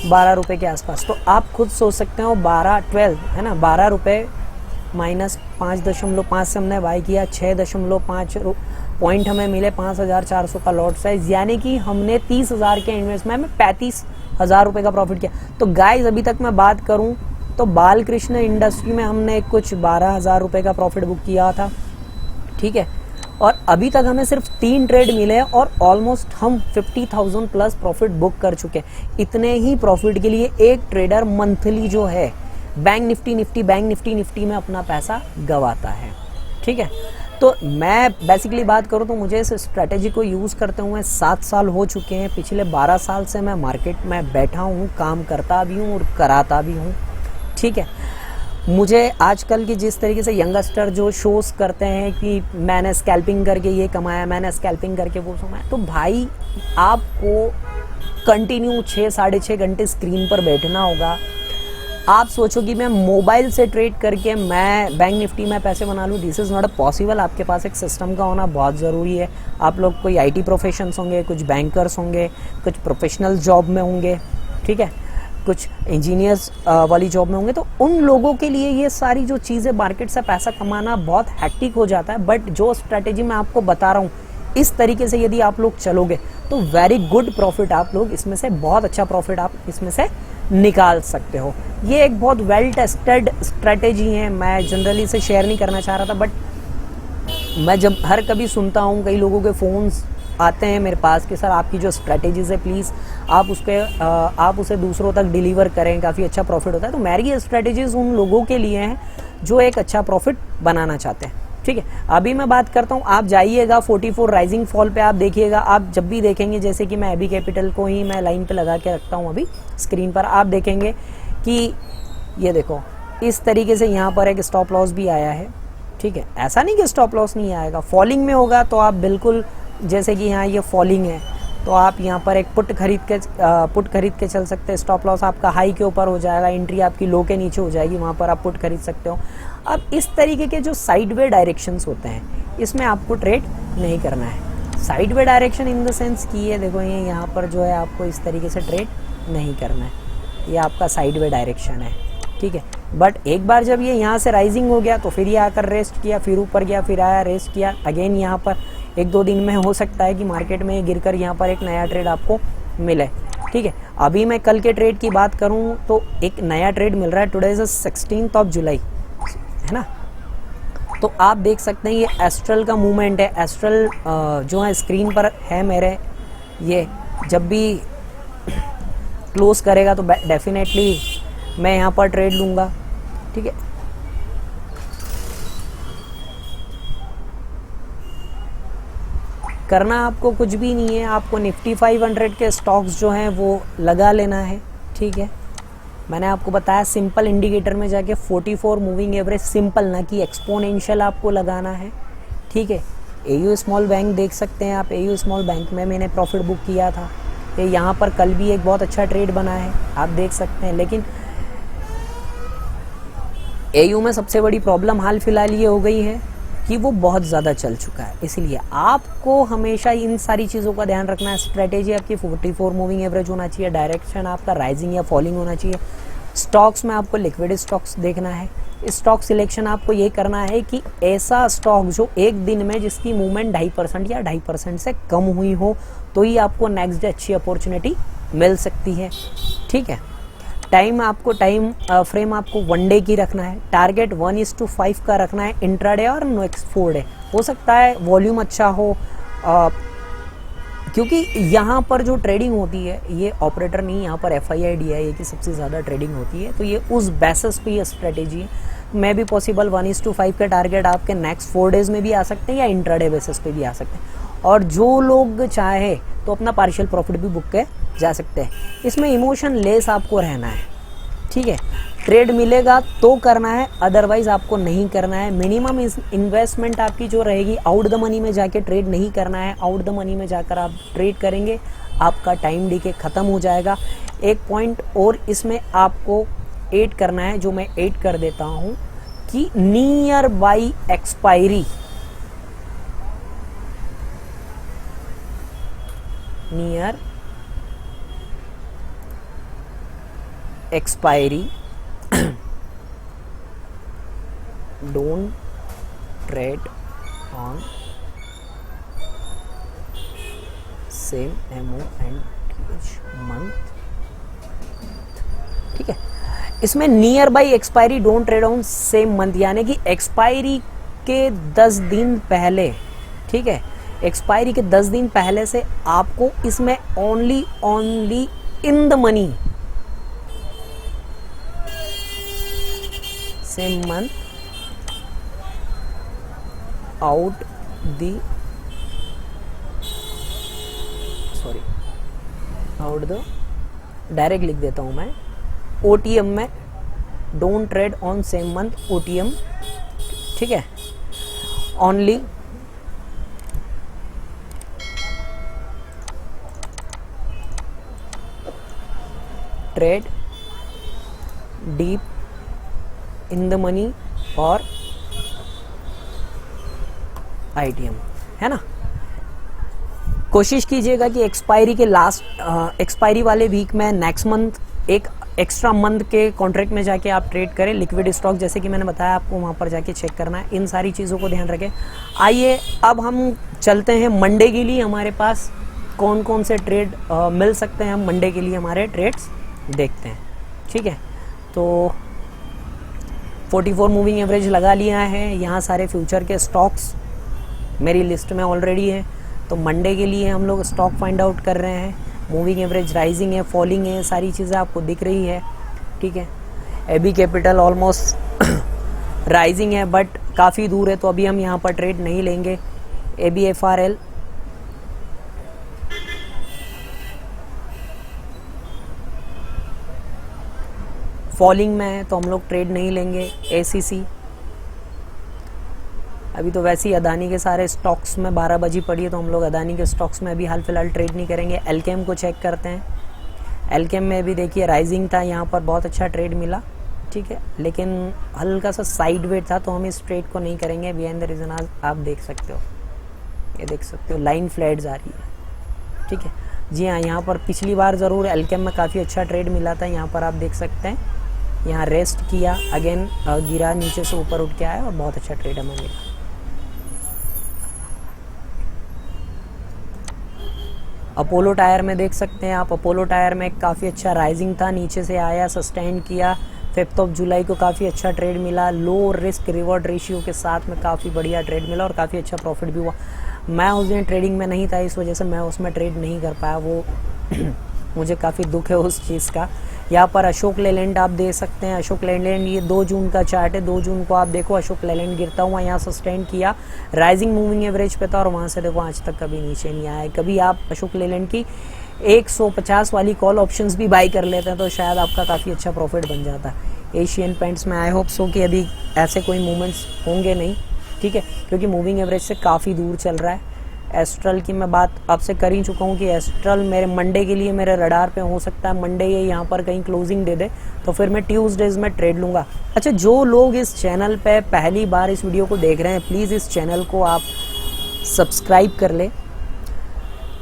12 रुपये के आसपास। तो आप खुद सोच सकते हो 12 है ना, 12 रुपये माइनस 5.5 से हमने बाय किया, 6.5 पॉइंट हमें मिले, 5,400 का लॉट साइज, यानी कि हमने 30,000 के इन्वेस्टमेंट में 35,000 रुपये का प्रॉफिट किया। तो गाइज अभी तक मैं बात करूं तो बालकृष्ण इंडस्ट्री में हमने कुछ 12,000 रुपये का प्रॉफिट बुक किया था, ठीक है, और अभी तक हमें सिर्फ 3 ट्रेड मिले और ऑलमोस्ट हम 50,000 प्लस प्रॉफिट बुक कर चुके हैं। इतने ही प्रॉफिट के लिए एक ट्रेडर मंथली जो है बैंक निफ्टी में अपना पैसा गंवाता है, ठीक है। तो मैं बेसिकली बात करूं तो मुझे इस स्ट्रेटेजी को यूज़ करते हुए 7 साल हो चुके हैं। पिछले 12 साल से मैं मार्केट में बैठा हूं, काम करता भी हूं और कराता भी हूं, ठीक है। मुझे आजकल की जिस तरीके से यंगस्टर जो शोज़ करते हैं कि मैंने स्कैल्पिंग करके ये कमाया, मैंने स्कैल्पिंग करके वो कमाया, तो भाई आपको कंटिन्यू 6 साढ़े 6 घंटे स्क्रीन पर बैठना होगा। आप सोचो कि मैं मोबाइल से ट्रेड करके मैं बैंक निफ्टी में पैसे बना लूँ, this is not a possible. आपके पास एक सिस्टम का होना बहुत ज़रूरी है। आप लोग कोई IT प्रोफेशंस होंगे, कुछ बैंकर्स होंगे, कुछ प्रोफेशनल जॉब में होंगे, ठीक है, कुछ इंजीनियर्स वाली जॉब में होंगे। तो उन लोगों के लिए ये सारी जो चीज़ें मार्केट से पैसा कमाना बहुत हैक्टिक हो जाता है। बट जो स्ट्रैटेजी मैं आपको बता रहा हूँ, इस तरीके से यदि आप लोग चलोगे तो वेरी गुड प्रॉफिट आप लोग इसमें से, बहुत अच्छा प्रॉफिट आप इसमें से निकाल सकते हो। ये एक बहुत वेल टेस्टेड स्ट्रैटेजी है। मैं जनरली इसे शेयर नहीं करना चाह रहा था, बट मैं जब हर कभी सुनता हूँ, कई लोगों के फ़ोन्स आते हैं मेरे पास कि सर आपकी जो स्ट्रैटेजीज़ है प्लीज़ आप उसे दूसरों तक डिलीवर करें, काफ़ी अच्छा प्रॉफिट होता है। तो मेरी ये स्ट्रैटेजीज़ उन लोगों के लिए हैं जो एक अच्छा प्रॉफिट बनाना चाहते हैं, ठीक है। अभी मैं बात करता हूँ, आप जाइएगा 44 राइजिंग फॉल पे, आप देखिएगा, आप जब भी देखेंगे, जैसे कि मैं एबी कैपिटल को ही मैं लाइन पे लगा के रखता हूँ अभी स्क्रीन पर, आप देखेंगे कि ये देखो इस तरीके से यहाँ पर एक स्टॉप लॉस भी आया है, ठीक है। ऐसा नहीं कि स्टॉप लॉस नहीं आएगा, फॉलिंग में होगा तो आप बिल्कुल जैसे कि यहाँ ये फॉलिंग है तो आप यहाँ पर एक पुट खरीद के चल सकते हैं। स्टॉप लॉस आपका हाई के ऊपर हो जाएगा, एंट्री आपकी लो के नीचे हो जाएगी, वहाँ पर आप पुट खरीद सकते हो। अब इस तरीके के जो साइडवे डायरेक्शंस होते हैं इसमें आपको ट्रेड नहीं करना है। Sideway direction in the sense कि ये देखो, ये यहाँ पर जो है आपको इस तरीके से ट्रेड नहीं करना है, ये आपका साइडवे डायरेक्शन है, ठीक है। बट एक बार जब ये यहाँ से राइजिंग हो गया तो फिर ये आकर रेस्ट किया, फिर ऊपर गया, फिर आया, रेस्ट किया, अगेन यहाँ पर 1-2 दिन में हो सकता है कि मार्केट में गिरकर यहाँ पर एक नया ट्रेड आपको मिले, ठीक है। अभी मैं कल के ट्रेड की बात करूँ तो एक नया ट्रेड मिल रहा है, टुडे इज 16 जुलाई, है ना। तो आप देख सकते हैं ये एस्ट्रल का मूवमेंट है। एस्ट्रल जो है स्क्रीन पर है मेरे, ये जब भी क्लोज करेगा तो डेफिनेटली मैं यहाँ पर ट्रेड लूँगा, ठीक है। करना आपको कुछ भी नहीं है, आपको निफ्टी 500 के स्टॉक्स जो हैं वो लगा लेना है, ठीक है। मैंने आपको बताया सिंपल इंडिकेटर में जाके 44 मूविंग एवरेज, सिंपल ना कि एक्सपोनेंशियल आपको लगाना है, ठीक है। एयू स्मॉल बैंक देख सकते हैं आप, एयू स्मॉल बैंक में मैंने प्रॉफिट बुक किया था, ये यहाँ पर कल भी एक बहुत अच्छा ट्रेड बना है, आप देख सकते हैं। लेकिन एयू में सबसे बड़ी प्रॉब्लम हाल फिलहाल ये हो गई है कि वो बहुत ज़्यादा चल चुका है, इसलिए आपको हमेशा इन सारी चीज़ों का ध्यान रखना है। स्ट्रेटेजी आपकी 44 मूविंग एवरेज होना चाहिए, डायरेक्शन आपका राइजिंग या फॉलिंग होना चाहिए। स्टॉक्स में आपको लिक्विड स्टॉक्स देखना है। स्टॉक सिलेक्शन आपको ये करना है कि ऐसा स्टॉक जो एक दिन में जिसकी मूवमेंट 2.5% या 2.5% से कम हुई हो, तो ही आपको नेक्स्ट डे अच्छी अपॉर्चुनिटी मिल सकती है, ठीक है। टाइम फ्रेम आपको 1 डे की रखना है, टारगेट 1:5 का रखना है इंट्राडे और नेक्स्ट 4 डे। हो सकता है वॉल्यूम अच्छा हो, क्योंकि यहाँ पर जो ट्रेडिंग होती है ये ऑपरेटर नहीं, यहाँ पर FII की सबसे ज़्यादा ट्रेडिंग होती है, तो ये उस बेसिस पे ये स्ट्रेटेजी है। मैं भी पॉसिबल 1:5 के टारगेट आपके नेक्स्ट 4 डेज में भी आ सकते हैं या इंट्राडे बेसिस पे भी आ सकते हैं, और जो लोग चाहे तो अपना पार्शियल प्रॉफिट भी बुक के जा सकते हैं। इसमें इमोशन लेस आपको रहना है, ठीक है। ट्रेड मिलेगा तो करना है, अदरवाइज आपको नहीं करना है। मिनिमम इन्वेस्टमेंट आपकी जो रहेगी, आउट द मनी में जाके ट्रेड नहीं करना है। आउट द मनी में जाकर आप ट्रेड करेंगे, आपका टाइम डीके ख़त्म हो जाएगा। एक पॉइंट और इसमें आपको ऐड करना है, जो मैं ऐड कर देता हूँ कि near by expiry, near expiry don't trade on same MO and month, ठीक है। इसमें near by expiry don't trade on same month, यानी कि एक्सपायरी के 10 दिन पहले, ठीक है, एक्सपायरी के 10 दिन पहले से आपको इसमें only in the money same month out the direct लिख देता हूं मैं, OTM में don't trade on same month OTM, ठीक है। Only trade deep in the money और ITM, है ना। कोशिश कीजिएगा कि एक्सपायरी वाले वीक में नेक्स्ट मंथ एक एक्स्ट्रा मंथ के कॉन्ट्रैक्ट में जाके आप ट्रेड करें। लिक्विड स्टॉक जैसे कि मैंने बताया आपको वहाँ पर जाके चेक करना है, इन सारी चीज़ों को ध्यान रखें। आइए अब हम चलते हैं मंडे के लिए, हमारे पास कौन कौन से ट्रेड मिल सकते हैं। हम मंडे के लिए हमारे ट्रेड्स देखते हैं, ठीक है। तो 44 मूविंग एवरेज लगा लिया है, यहाँ सारे फ्यूचर के स्टॉक्स मेरी लिस्ट में ऑलरेडी है। तो मंडे के लिए हम लोग स्टॉक फाइंड आउट कर रहे हैं। मूविंग एवरेज राइजिंग है, फॉलिंग है, सारी चीज़ें आपको दिख रही है, ठीक है। एबी कैपिटल ऑलमोस्ट राइजिंग है बट काफ़ी दूर है, तो अभी हम यहाँ पर ट्रेड नहीं लेंगे। ABFRL फॉलिंग में है तो हम लोग ट्रेड नहीं लेंगे। ACC अभी तो वैसे ही अदानी के सारे स्टॉक्स में 12 बजी पड़ी है, तो हम लोग अदानी के स्टॉक्स में अभी हाल फिलहाल ट्रेड नहीं करेंगे। एलकेम को चेक करते हैं। एलकेम में भी देखिए राइजिंग था, यहाँ पर बहुत अच्छा ट्रेड मिला, ठीक है, लेकिन हल्का सा साइड वेट था, तो हम इस ट्रेड को नहीं करेंगे। बिहाइंड द रीजन आप देख सकते हो, ये देख सकते हो लाइन फ्लैट्स आ रही है, ठीक है। जी हाँ, यहाँ पर पिछली बार ज़रूर एलकेम में काफ़ी अच्छा ट्रेड मिला था, यहाँ पर आप देख सकते हैं। यहाँ रेस्ट किया, अगेन गिरा, नीचे से ऊपर उठ के आया और बहुत अच्छा ट्रेड हमें मिला। अपोलो टायर में देख सकते हैं आप, अपोलो टायर में काफ़ी अच्छा राइजिंग था, नीचे से आया, सस्टेन किया। 5 जुलाई को काफ़ी अच्छा ट्रेड मिला, लो रिस्क रिवॉर्ड रेशियो के साथ में काफ़ी बढ़िया ट्रेड मिला और काफ़ी अच्छा प्रॉफिट भी हुआ। मैं उस दिन ट्रेडिंग में नहीं था, इस वजह से मैं उसमें ट्रेड नहीं कर पाया, वो मुझे काफ़ी दुख है उस चीज़ का। यहाँ पर अशोक लेलैंड आप दे सकते हैं, अशोक लेलैंड ये 2 जून का चार्ट है, 2 जून को आप देखो अशोक लेलैंड गिरता हुआ यहाँ सस्टेन किया, राइजिंग मूविंग एवरेज पे था और वहाँ से देखो आज तक कभी नीचे नहीं आया है। कभी आप अशोक लेलैंड की 150 वाली कॉल ऑप्शंस भी बाई कर लेते हैं तो शायद आपका काफ़ी अच्छा प्रॉफिट बन जाता है। एशियन पेंट्स में आई होप सो कि अभी ऐसे कोई मूवमेंट्स होंगे नहीं, ठीक है, क्योंकि मूविंग एवरेज से काफ़ी दूर चल रहा है। एस्ट्रल की मैं बात आपसे कर ही चुका हूँ कि एस्ट्रल मेरे मंडे के लिए मेरे रडार पे हो सकता है मंडे ये यहाँ पर कहीं क्लोजिंग दे दे, तो फिर मैं ट्यूसडेज में ट्रेड लूँगा। अच्छा, जो लोग इस चैनल पे पहली बार इस वीडियो को देख रहे हैं, प्लीज़ इस चैनल को आप सब्सक्राइब कर ले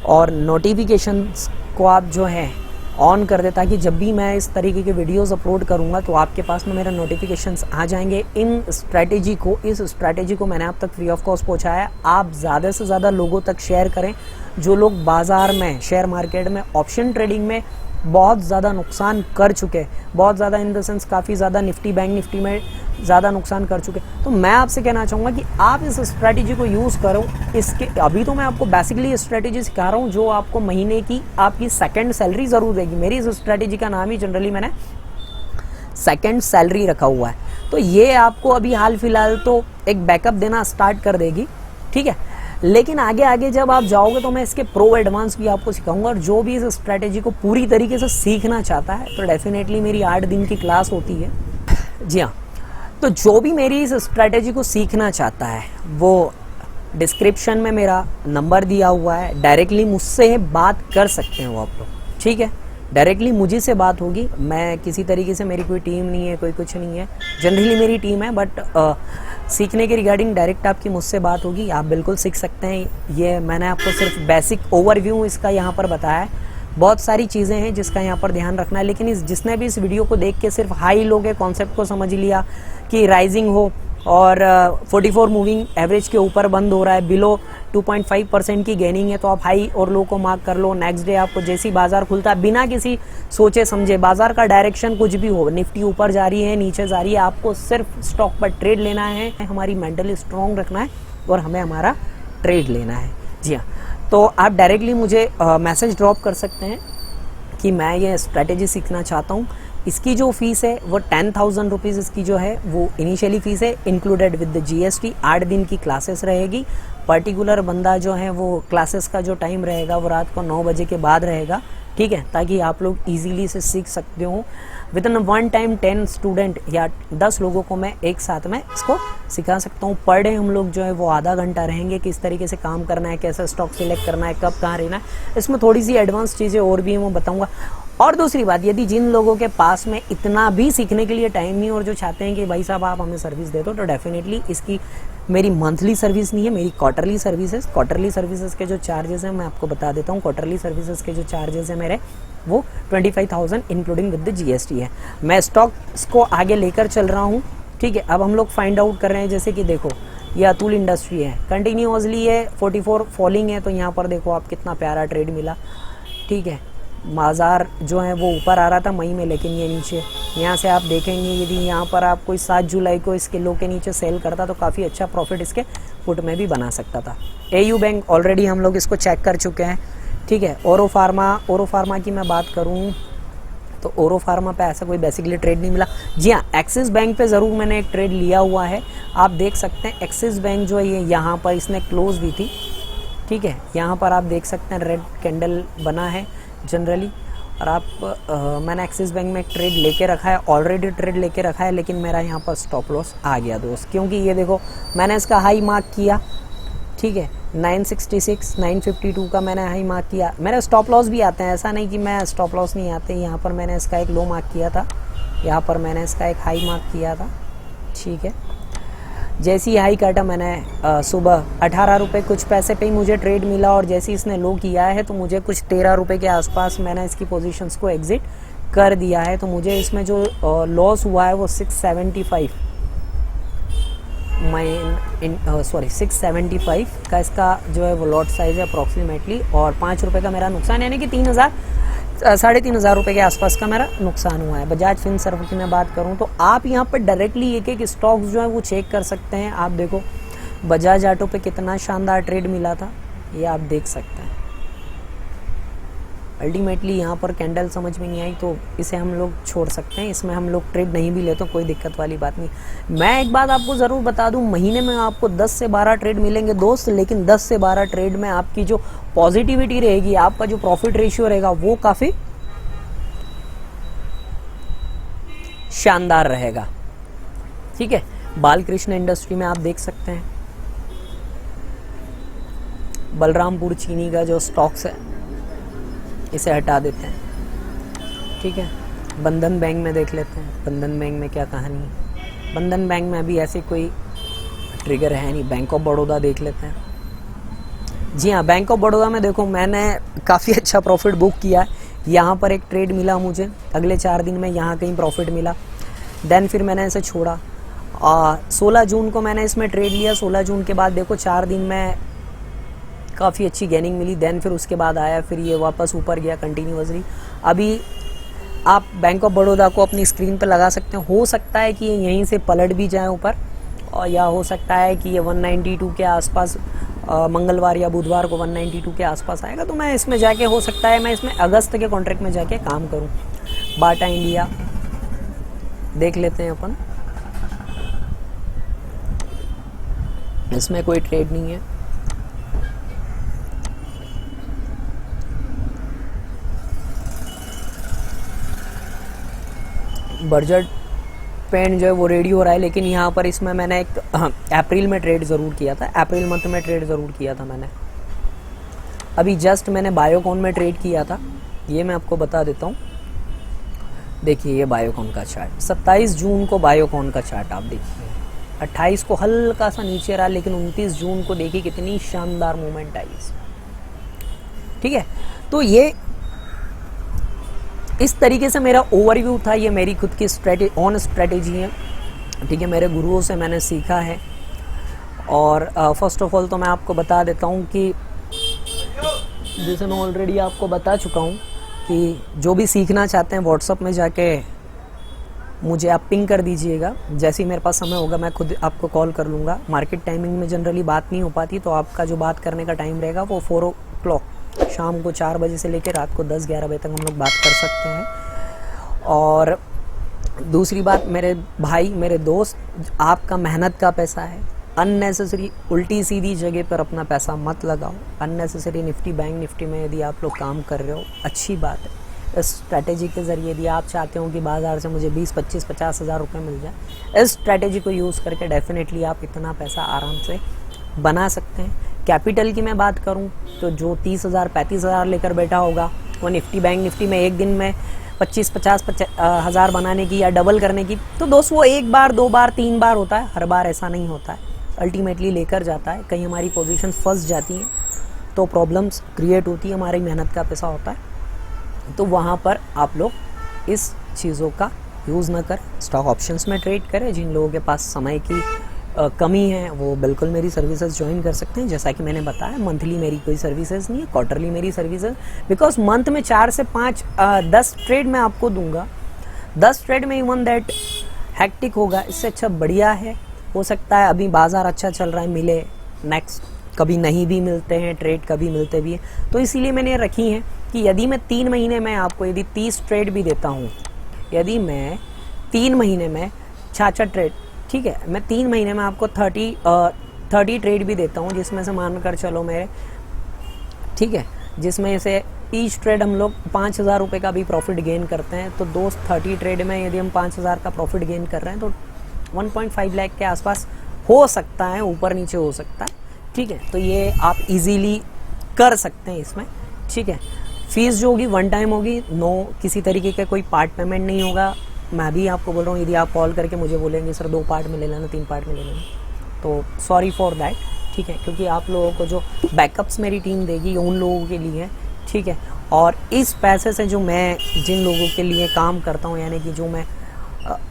और नोटिफिकेशंस को आप जो है ऑन कर दे, ताकि जब भी मैं इस तरीके के वीडियोस अपलोड करूंगा तो आपके पास में मेरे नोटिफिकेशंस आ जाएंगे। इस स्ट्रैटेजी को मैंने आप तक फ्री ऑफ कॉस्ट पहुंचाया। आप ज़्यादा से ज़्यादा लोगों तक शेयर करें। जो लोग बाज़ार में, शेयर मार्केट में, ऑप्शन ट्रेडिंग में बहुत ज़्यादा नुकसान कर चुके, बहुत ज़्यादा इन द सेंस काफ़ी ज़्यादा निफ्टी, बैंक निफ्टी में ज़्यादा नुकसान कर चुके, तो मैं आपसे कहना चाहूँगा कि आप इस स्ट्रैटेजी को यूज़ करो। इसके अभी तो मैं आपको बेसिकली स्ट्रैटेजी सिखा रहा हूँ जो आपको महीने की आपकी सेकंड सैलरी ज़रूर देगी। मेरी इस स्ट्रैटेजी का नाम ही जनरली मैंने सेकंड सैलरी रखा हुआ है, तो ये आपको अभी हाल फिलहाल तो एक बैकअप देना स्टार्ट कर देगी, ठीक है, लेकिन आगे आगे जब आप जाओगे तो मैं इसके प्रो एडवांस भी आपको सिखाऊंगा। और जो भी इस स्ट्रैटेजी को पूरी तरीके से सीखना चाहता है तो डेफिनेटली मेरी 8 दिन की क्लास होती है। जी हाँ, तो जो भी मेरी इस स्ट्रैटेजी को सीखना चाहता है वो डिस्क्रिप्शन में मेरा नंबर दिया हुआ है, डायरेक्टली मुझसे बात कर सकते हैं वो आप लोग, ठीक है, डायरेक्टली मुझे से बात होगी। मैं किसी तरीके से, मेरी कोई टीम नहीं है, कोई कुछ नहीं है, जनरली मेरी टीम है, बट सीखने के रिगार्डिंग डायरेक्ट आपकी मुझसे बात होगी, आप बिल्कुल सीख सकते हैं। ये मैंने आपको सिर्फ बेसिक ओवरव्यू इसका यहाँ पर बताया है, बहुत सारी चीज़ें हैं जिसका यहाँ पर ध्यान रखना है। लेकिन जिसने भी इस वीडियो को देख के सिर्फ हाई लो के कॉन्सेप्ट को समझ लिया कि राइजिंग हो और 44 मूविंग एवरेज के ऊपर बंद हो रहा है, बिलो 2.5% की गेनिंग है, तो आप हाई और लो को मार्क कर लो। नेक्स्ट डे आपको जैसी बाजार खुलता है, बिना किसी सोचे समझे, बाजार का डायरेक्शन कुछ भी हो, निफ्टी ऊपर जा रही है, नीचे जा रही है, आपको सिर्फ स्टॉक पर ट्रेड लेना है, हमारी मेंटली स्ट्रॉन्ग रखना है और हमें हमारा ट्रेड लेना है। जी हाँ, तो आप डायरेक्टली मुझे मैसेज ड्रॉप कर सकते हैं कि मैं ये स्ट्रैटेजी सीखना चाहता हूँ। इसकी जो फीस है वो 10,000 रुपीज़ इसकी जो है वो इनिशियली फ़ीस है, इंक्लूडेड विद द GST। 8 दिन की क्लासेस रहेगी। पर्टिकुलर बंदा जो है वो क्लासेस का जो टाइम रहेगा वो रात को 9 बजे के बाद रहेगा, ठीक है, ताकि आप लोग इजीली से सीख सकते हो। With in one time 10 student या 10 लोगों को मैं एक साथ में इसको सिखा सकता हूँ। पर डे हम लोग जो है वो आधा घंटा रहेंगे, किस तरीके से काम करना है, कैसे स्टॉक सिलेक्ट करना है, कब कहाँ रहना है, इसमें थोड़ी सी एडवांस चीज़ें और भी हैं वो बताऊँगा। और दूसरी बात, यदि जिन लोगों के पास में इतना भी सीखने के लिए टाइम नहीं और जो चाहते हैं कि भाई साहब आप हमें सर्विस दे दो, तो डेफिनेटली इसकी मेरी मंथली सर्विस नहीं है, मेरी क्वार्टरली सर्विसेज। क्वार्टरली सर्विसेज के जो चार्जेस हैं मैं आपको बता देता हूँ। क्वार्टरली सर्विसेज के जो चार्जेस हैं मेरे वो 25,000 इंक्लूडिंग विद द GST है। मैं स्टॉक्स को आगे लेकर चल रहा हूँ, ठीक है। अब हम लोग फाइंड आउट कर रहे हैं, जैसे कि देखो ये अतुल इंडस्ट्री है, कंटिन्यूसली ये 44 फॉलिंग है, तो यहाँ पर देखो आप कितना प्यारा ट्रेड मिला, ठीक है। बाजार जो है वो ऊपर आ रहा था मई में, लेकिन ये नीचे, यहाँ से आप देखेंगे यदि यहाँ पर आप कोई 7 जुलाई को इसके लो के नीचे सेल करता तो काफ़ी अच्छा प्रॉफिट इसके पुट में भी बना सकता था। AU बैंक ऑलरेडी हम लोग इसको चेक कर चुके हैं, ठीक है। ओरो फार्मा की मैं बात करूँ तो ओरो फार्मा पे ऐसा कोई बेसिकली ट्रेड नहीं मिला। जी हाँ, एक्सिस बैंक पे ज़रूर मैंने एक ट्रेड लिया हुआ है, आप देख सकते हैं। एक्सिस बैंक जो है ये यहाँ पर इसने क्लोज भी थी, ठीक है। यहाँ पर आप देख सकते हैं रेड कैंडल बना है जनरली। और मैंने एक्सिस बैंक में एक ट्रेड लेके रखा है, ऑलरेडी ट्रेड लेके रखा है, लेकिन मेरा यहाँ पर स्टॉप लॉस आ गया दोस्त, क्योंकि ये देखो मैंने इसका हाई मार्क किया, ठीक है, 966 952 का मैंने हाई मार्क किया। मेरे स्टॉप लॉस भी आते हैं, ऐसा नहीं कि मैं स्टॉप लॉस नहीं आते। यहाँ पर मैंने इसका एक लो मार्क किया था, यहाँ पर मैंने इसका एक हाई मार्क किया था, ठीक है। जैसे ही हाई काटा मैंने सुबह 18 रुपये कुछ पैसे पे ही मुझे ट्रेड मिला, और जैसे ही इसने लो किया है तो मुझे कुछ 13 रुपये के आसपास मैंने इसकी पोजीशंस को एग्जिट कर दिया है। तो मुझे इसमें जो लॉस हुआ है वो 675 675 का इसका जो है वो लॉट साइज है अप्रॉक्सीमेटली, और 5 रुपये का मेरा नुकसान, यानी कि 3,000 रुपये के आसपास का मेरा नुकसान हुआ है। बजाज फिनसर्व की मैं बात करूं तो आप यहां पर डायरेक्टली एक एक स्टॉक्स जो है वो चेक कर सकते हैं। आप देखो बजाज ऑटो पे कितना शानदार ट्रेड मिला था, ये आप देख सकते हैं। अल्टीमेटली यहाँ पर कैंडल समझ में नहीं आई तो इसे हम लोग छोड़ सकते हैं, इसमें हम लोग ट्रेड नहीं भी ले तो कोई दिक्कत वाली बात नहीं। मैं एक बात आपको ज़रूर बता दूं, महीने में आपको 10 से 12 ट्रेड मिलेंगे दोस्त, लेकिन 10 से 12 ट्रेड में आपकी जो पॉजिटिविटी रहेगी, आपका जो प्रॉफिट रेशियो रहेगा वो काफ़ी शानदार रहेगा, ठीक है। बालकृष्ण इंडस्ट्री में आप देख सकते हैं, बलरामपुर चीनी का जो स्टॉक्स है इसे हटा देते हैं, ठीक है। बंधन बैंक में देख लेते हैं, बंधन बैंक में क्या कहानी है। बंधन बैंक में अभी ऐसे कोई ट्रिगर है नहीं। बैंक ऑफ बड़ौदा देख लेते हैं। जी हाँ, बैंक ऑफ बड़ौदा में देखो मैंने काफ़ी अच्छा प्रॉफिट बुक किया है। यहाँ पर एक ट्रेड मिला मुझे, अगले 4 दिन में यहाँ कहीं प्रॉफिट मिला, देन फिर मैंने इसे छोड़ा। 16 जून को मैंने इसमें ट्रेड लिया। 16 जून के बाद देखो 4 दिन में काफ़ी अच्छी गेनिंग मिली, देन फिर उसके बाद आया, फिर ये वापस ऊपर गया कंटिन्यूअसली। अभी आप बैंक ऑफ बड़ौदा को अपनी स्क्रीन पर लगा सकते हैं। हो सकता है कि ये यहीं से पलट भी जाए ऊपर, और या हो सकता है कि ये 192 के आसपास मंगलवार या बुधवार को 192 के आसपास आएगा। तो मैं इसमें जाके, हो सकता है मैं इसमें अगस्त के कॉन्ट्रैक्ट में जाके काम करूं। बाटा इंडिया देख लेते हैं अपन, इसमें कोई ट्रेड नहीं है। बर्जर पेंट जो है वो रेडी हो रहा है, लेकिन यहाँ पर इसमें मैंने एक अप्रैल में ट्रेड ज़रूर किया था, अप्रैल मंथ में ट्रेड ज़रूर किया था मैंने। अभी जस्ट मैंने बायोकॉन में ट्रेड किया था, ये मैं आपको बता देता हूँ। देखिए ये बायोकॉन का चार्ट, 27 जून को बायोकॉन का चार्ट आप देखिए, 28 को हल्का सा नीचे रहा, लेकिन 29 जून को देखिए कितनी शानदार मूवमेंट आई, ठीक है। तो ये इस तरीके से मेरा ओवरव्यू था, ये मेरी खुद की स्ट्रेटेजी है, ठीक है। मेरे गुरुओं से मैंने सीखा है। और फर्स्ट ऑफ ऑल तो मैं आपको बता देता हूँ कि जैसे मैं ऑलरेडी आपको बता चुका हूँ कि जो भी सीखना चाहते हैं व्हाट्सअप में जाके मुझे आप पिंग कर दीजिएगा। जैसे ही मेरे पास समय होगा मैं खुद आपको कॉल कर लूँगा। मार्केट टाइमिंग में जनरली बात नहीं हो पाती, तो आपका जो बात करने का टाइम रहेगा वो 4 o'clock शाम को 4 बजे से लेकर रात को 10-11 बजे तक हम लोग बात कर सकते हैं। और दूसरी बात, मेरे भाई मेरे दोस्त, आपका मेहनत का पैसा है, अननेसेसरी उल्टी सीधी जगह पर अपना पैसा मत लगाओ। अननेसेसरी निफ्टी बैंक निफ्टी में यदि आप लोग काम कर रहे हो, अच्छी बात है। इस स्ट्रैटेजी के ज़रिए यदि आप चाहते हो कि बाज़ार से मुझे 20-25-50 हज़ार रुपये मिल जाए, इस स्ट्रैटेजी को यूज़ करके डेफिनेटली आप इतना पैसा आराम से बना सकते हैं। कैपिटल की मैं बात करूं तो जो 30,000-35,000 लेकर बैठा होगा वो निफ्टी बैंक निफ्टी में एक दिन में 25-50 हज़ार बनाने की या डबल करने की, तो दोस्त वो 1 बार 2 बार 3 बार होता है, हर बार ऐसा नहीं होता है। अल्टीमेटली लेकर जाता है, कहीं हमारी पोजीशन फंस जाती हैं तो प्रॉब्लम्स क्रिएट होती है, हमारी मेहनत का पैसा होता है। तो वहाँ पर आप लोग इस चीज़ों का यूज़ ना करें, स्टॉक ऑप्शंस में ट्रेड करें। जिन लोगों के पास समय की कमी है वो बिल्कुल मेरी सर्विसेज ज्वाइन कर सकते हैं। जैसा कि मैंने बताया, मंथली मेरी कोई सर्विसेज नहीं है, क्वार्टरली मेरी सर्विसेज, बिकॉज मंथ में 4 से 5 10 ट्रेड मैं आपको दूंगा। 10 ट्रेड में इवन दैट हैक्टिक होगा, इससे अच्छा बढ़िया है। हो सकता है अभी बाज़ार अच्छा चल रहा है, मिले, नेक्स्ट कभी नहीं भी मिलते हैं ट्रेड, कभी मिलते भी हैं। तो इसीलिए मैंने रखी हैं कि यदि मैं 3 महीने में आपको यदि 30 ट्रेड भी देता हूँ, यदि मैं 3 महीने में 66 ट्रेड, ठीक है, मैं 3 महीने में आपको 30 ट्रेड भी देता हूँ, जिसमें से मानकर चलो मेरे, ठीक है, जिसमें से ईच ट्रेड हम लोग 5,000 रुपये का भी प्रॉफिट गेन करते हैं। तो दोस्त 30 ट्रेड में यदि हम 5,000 का प्रॉफिट गेन कर रहे हैं तो 1.5 लाख के आसपास हो सकता है, ऊपर नीचे हो सकता है। ठीक है, तो ये आप इजीली कर सकते हैं इसमें। ठीक है, फीस जो होगी वन टाइम होगी, नो किसी तरीके का कोई पार्ट पेमेंट नहीं होगा। मैं भी आपको बोल रहा हूँ, यदि आप कॉल करके मुझे बोलेंगे सर 2 पार्ट में ले लेना, 3 पार्ट में ले लेना, तो सॉरी फॉर दैट। ठीक है, क्योंकि आप लोगों को जो बैकअप्स मेरी टीम देगी उन लोगों के लिए है। ठीक है, और इस पैसे से जो मैं जिन लोगों के लिए काम करता हूँ, यानी कि जो मैं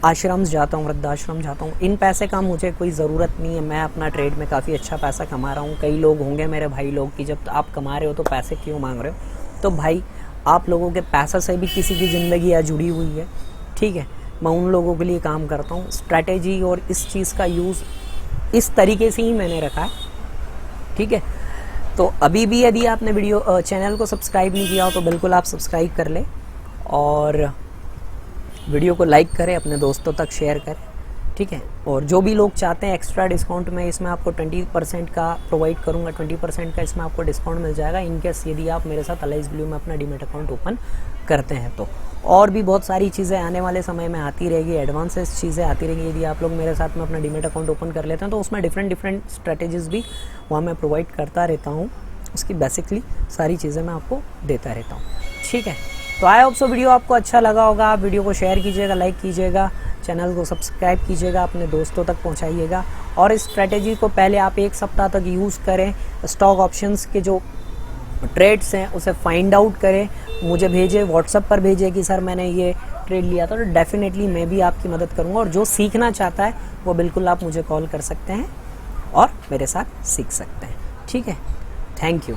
आश्रम जाता हूँ, वृद्धाश्रम जाता हूँ, इन पैसे का मुझे कोई ज़रूरत नहीं है। मैं अपना ट्रेड में काफ़ी अच्छा पैसा कमा रहा हूँ। कई लोग होंगे मेरे भाई लोग कि जब आप कमा रहे हो तो पैसे क्यों मांग रहे हो। तो भाई आप लोगों के पैसे से भी किसी की ज़िंदगी जुड़ी हुई है। ठीक है, मैं उन लोगों के लिए काम करता हूँ। स्ट्रैटेजी और इस चीज़ का यूज़ इस तरीके से ही मैंने रखा है। ठीक है, तो अभी भी यदि आपने चैनल को सब्सक्राइब नहीं किया हो तो बिल्कुल आप सब्सक्राइब कर लें और वीडियो को लाइक करें, अपने दोस्तों तक शेयर करें। ठीक है, और जो भी लोग चाहते हैं एक्स्ट्रा डिस्काउंट में इसमें आपको 20% का प्रोवाइड करूंगा, 20% का इसमें आपको डिस्काउंट मिल जाएगा इनकेस यदि आप मेरे साथ अलाइज ब्लू में अपना डीमैट अकाउंट ओपन करते हैं तो। और भी बहुत सारी चीज़ें आने वाले समय में आती रहेगी, एडवांसेस चीज़ें आती रहेंगी। यदि आप लोग मेरे साथ में अपना डीमैट अकाउंट ओपन कर लेते हैं तो उसमें डिफरेंट स्ट्रैटेजीज़ भी वहाँ मैं प्रोवाइड करता रहता हूँ। उसकी बेसिकली सारी चीज़ें मैं आपको देता रहता हूँ। ठीक है, तो आई होप सो वीडियो आपको अच्छा लगा होगा। आप वीडियो को शेयर कीजिएगा, लाइक कीजिएगा, चैनल को सब्सक्राइब कीजिएगा, अपने दोस्तों तक पहुंचाइएगा। और इस स्ट्रैटेजी को पहले आप 1 सप्ताह तक यूज़ करें। स्टॉक ऑप्शंस के जो ट्रेड्स हैं उसे फाइंड आउट करें, मुझे भेजें, व्हाट्सएप पर भेजें कि सर मैंने ये ट्रेड लिया था। तो डेफिनेटली मैं भी आपकी मदद करूँगा। और जो सीखना चाहता है वो बिल्कुल आप मुझे कॉल कर सकते हैं और मेरे साथ सीख सकते हैं। ठीक है, थैंक यू।